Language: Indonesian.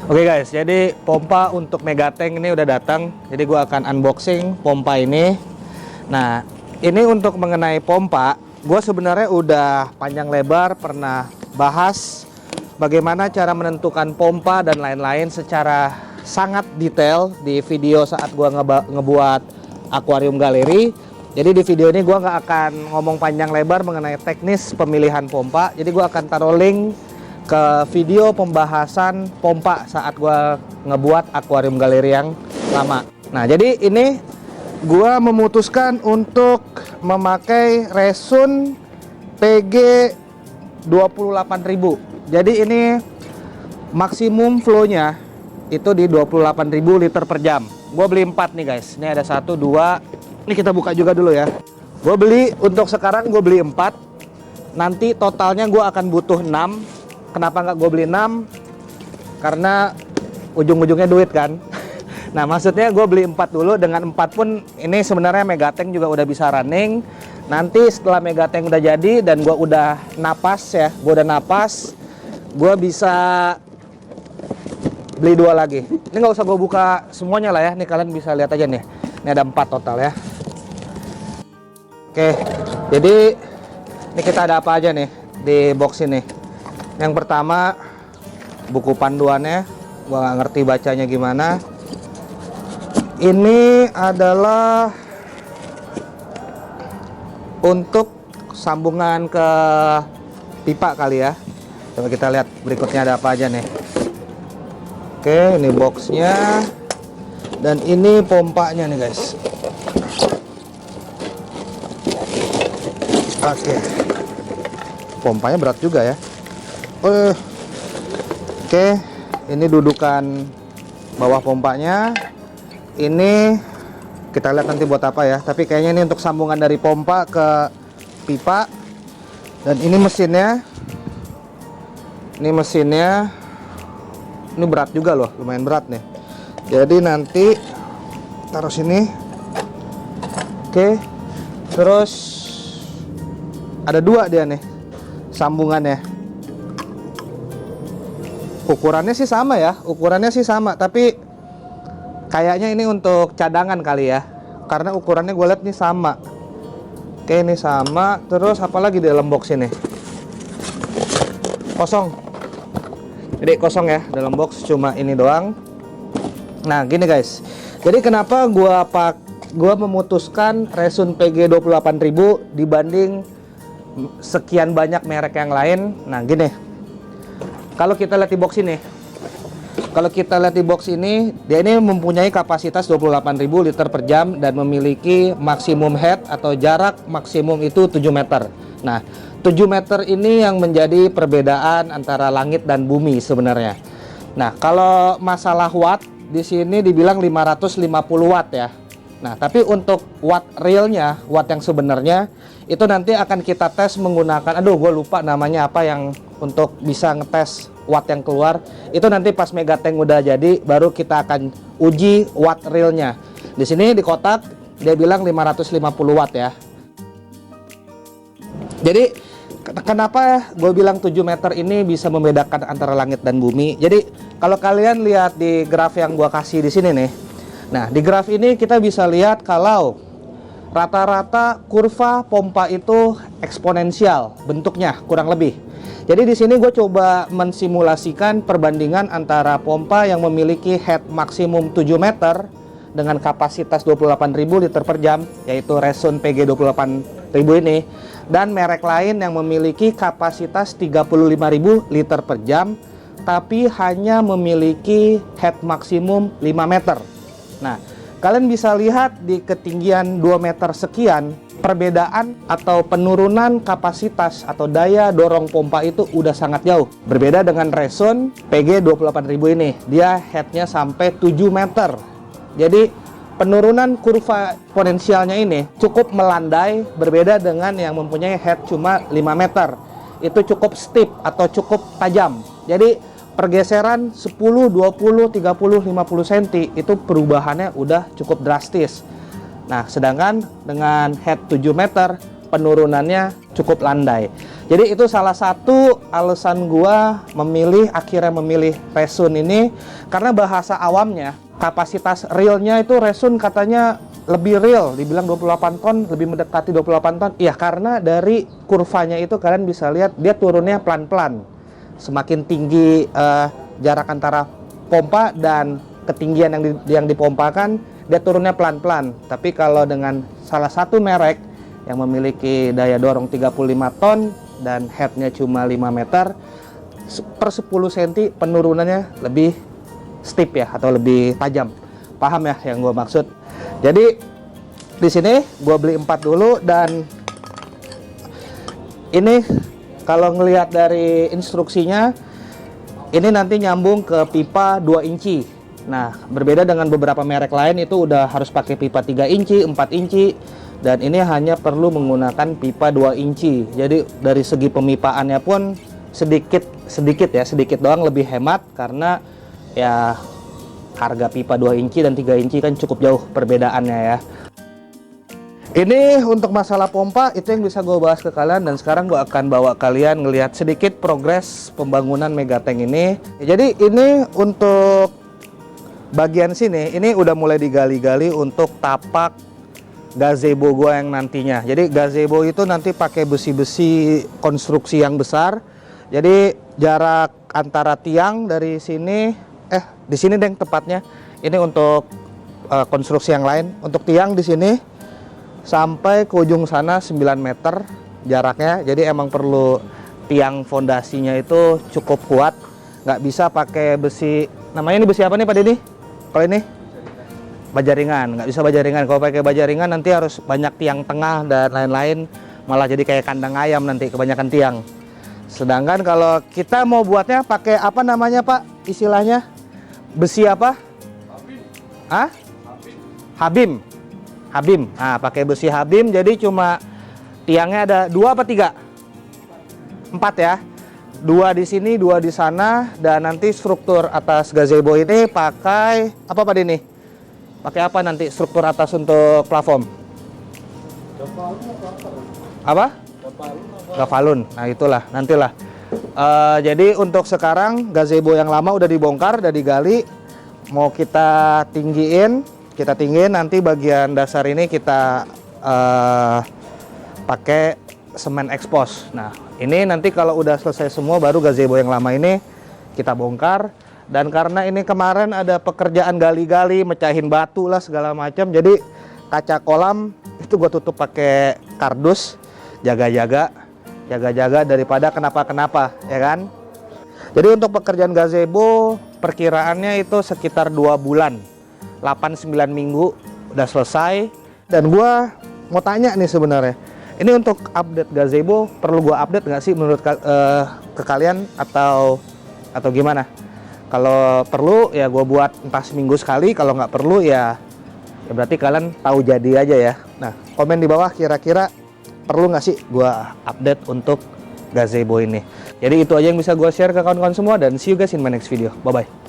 Oke guys, jadi pompa untuk Megatank ini udah datang. Jadi gua akan unboxing pompa ini. Nah, ini untuk mengenai pompa, gua sebenarnya udah panjang lebar pernah bahas bagaimana cara menentukan pompa dan lain-lain secara sangat detail di video saat gua ngebuat akuarium galeri. Jadi di video ini gua nggak akan ngomong panjang lebar mengenai teknis pemilihan pompa. Jadi gua akan taruh link ke video pembahasan pompa saat gua ngebuat akuarium galeri yang lama. Nah, jadi ini gua memutuskan untuk memakai Resun PG 28.000. Jadi ini maksimum flow-nya itu di 28.000 liter per jam. Gua beli 4 nih guys. Ini ada 1, 2. Ini kita buka juga dulu ya. Gua beli untuk sekarang, gue beli 4. Nanti totalnya gua akan butuh 6. Kenapa nggak gue beli 6? Karena ujung-ujungnya duit kan. Nah, maksudnya gue beli 4 dulu. Dengan 4 pun ini sebenarnya Megatank juga udah bisa running. Nanti setelah Megatank udah jadi dan gue udah napas ya, gue bisa beli 2 lagi. Ini nggak usah gue buka semuanya lah ya. Nih kalian bisa lihat aja nih. Ini ada 4 total ya. Oke, jadi ini kita ada apa aja nih di box ini. Yang pertama, buku panduannya, gua nggak ngerti bacanya gimana. Ini adalah untuk sambungan ke pipa kali ya. Coba kita lihat berikutnya ada apa aja nih. Oke, ini boxnya. Dan ini pompanya nih guys. Oke. Pompanya berat juga ya. Oke, ini dudukan bawah pompanya. Ini kita lihat nanti buat apa ya. Tapi kayaknya ini untuk sambungan dari pompa ke pipa. Dan ini mesinnya. Ini berat juga loh, lumayan berat nih. Jadi nanti taruh sini. Oke. Terus ada 2 dia nih sambungannya. Ukurannya sih sama, tapi kayaknya ini untuk cadangan kali ya, karena ukurannya gue lihat nih sama. Oke, ini sama. Terus apa lagi di dalam box ini? Kosong. Jadi kosong ya, dalam box cuma ini doang. Nah gini guys, jadi kenapa gue memutuskan Resun PG 28.000 dibanding sekian banyak merek yang lain. Nah gini, kalau kita lihat di box ini, dia ini mempunyai kapasitas 28.000 liter per jam dan memiliki maksimum head atau jarak maksimum itu 7 meter. Nah, 7 meter ini yang menjadi perbedaan antara langit dan bumi sebenarnya. Nah, kalau masalah watt, di sini dibilang 550 watt ya. Nah, tapi untuk watt realnya, watt yang sebenarnya, itu nanti akan kita tes menggunakan, gue lupa namanya apa yang untuk bisa ngetes watt yang keluar. Itu nanti pas Megatank udah jadi, baru kita akan uji watt realnya. Di sini di kotak, dia bilang 550 watt ya. Jadi, kenapa gue bilang 7 meter ini bisa membedakan antara langit dan bumi? Jadi, kalau kalian lihat di graf yang gue kasih di sini nih, nah, di graf ini kita bisa lihat kalau rata-rata kurva pompa itu eksponensial bentuknya kurang lebih. Jadi di sini gue coba mensimulasikan perbandingan antara pompa yang memiliki head maksimum 7 meter dengan kapasitas 28.000 liter per jam, yaitu Resun PG 28.000 ini, dan merek lain yang memiliki kapasitas 35.000 liter per jam tapi hanya memiliki head maksimum 5 meter. Nah, kalian bisa lihat di ketinggian 2 meter sekian, perbedaan atau penurunan kapasitas atau daya dorong pompa itu udah sangat jauh. Berbeda dengan Resun PG 28.000 ini, dia headnya sampai 7 meter. Jadi penurunan kurva eksponensialnya ini cukup melandai, berbeda dengan yang mempunyai head cuma 5 meter. Itu cukup steep atau cukup tajam. Jadi pergeseran 10, 20, 30, 50 cm itu perubahannya udah cukup drastis. Nah, sedangkan dengan head 7 meter penurunannya cukup landai. Jadi itu salah satu alasan gua akhirnya memilih Resun ini, karena bahasa awamnya kapasitas realnya itu Resun katanya lebih real, dibilang 28 ton, lebih mendekati 28 ton. Iya, karena dari kurvanya itu kalian bisa lihat dia turunnya pelan-pelan. Semakin tinggi jarak antara pompa dan ketinggian yang dipompakan, dia turunnya pelan-pelan. Tapi kalau dengan salah satu merek yang memiliki daya dorong 35 ton dan headnya cuma 5 meter per 10 cm, penurunannya lebih steep ya, atau lebih tajam. Paham ya yang gue maksud? Jadi di sini gue beli 4 dulu, dan ini kalau ngelihat dari instruksinya ini nanti nyambung ke pipa 2 inci. Nah, berbeda dengan beberapa merek lain itu udah harus pakai pipa 3 inci, 4 inci, dan ini hanya perlu menggunakan pipa 2 inci. Jadi dari segi pemipaannya pun sedikit doang lebih hemat, karena ya harga pipa 2 inci dan 3 inci kan cukup jauh perbedaannya ya. Ini untuk masalah pompa itu yang bisa gue bahas ke kalian, dan sekarang gue akan bawa kalian ngelihat sedikit progres pembangunan Megatank ini. Jadi ini untuk bagian sini, ini udah mulai digali-gali untuk tapak gazebo gua yang nantinya. Jadi gazebo itu nanti pakai besi-besi konstruksi yang besar. Jadi jarak antara tiang dari sini, di sini deng tepatnya. Ini untuk konstruksi yang lain. Untuk tiang di sini sampai ke ujung sana 9 meter jaraknya. Jadi emang perlu tiang fondasinya itu cukup kuat. Nggak bisa pakai besi. Namanya ini besi apa nih Pak Deddy? Kalau ini? Bajaringan, nggak bisa bajaringan. Kalau pakai bajaringan nanti harus banyak tiang tengah dan lain-lain, malah jadi kayak kandang ayam nanti kebanyakan tiang. Sedangkan kalau kita mau buatnya pakai apa namanya Pak istilahnya, besi apa? Hah? Habim. Nah, pakai besi Habim, jadi cuma tiangnya ada 2 apa 3? 4 ya. 2 di sini, 2 di sana, dan nanti struktur atas gazebo ini pakai apa Pak Denny? Pakai apa nanti struktur atas untuk plafon? Apa? Gafalun. Nah itulah, nantilah. Jadi untuk sekarang gazebo yang lama udah dibongkar, udah digali. Mau kita tinggiin, nanti bagian dasar ini kita pakai semen expose. Nah ini nanti kalau udah selesai semua, baru gazebo yang lama ini kita bongkar. Dan karena ini kemarin ada pekerjaan gali-gali, mecahin batu lah segala macam, jadi kaca kolam itu gue tutup pakai kardus, jaga-jaga daripada kenapa-kenapa ya kan. Jadi untuk pekerjaan gazebo perkiraannya itu sekitar 2 bulan, 8-9 minggu udah selesai. Dan gue mau tanya nih sebenarnya, ini untuk update gazebo perlu gue update nggak sih menurut ke kalian, atau gimana? Kalau perlu ya gue buat entah seminggu sekali, kalau nggak perlu ya berarti kalian tahu jadi aja ya. Nah komen di bawah kira-kira perlu nggak sih gue update untuk gazebo ini. Jadi itu aja yang bisa gue share ke kawan-kawan semua, dan see you guys in my next video. Bye bye.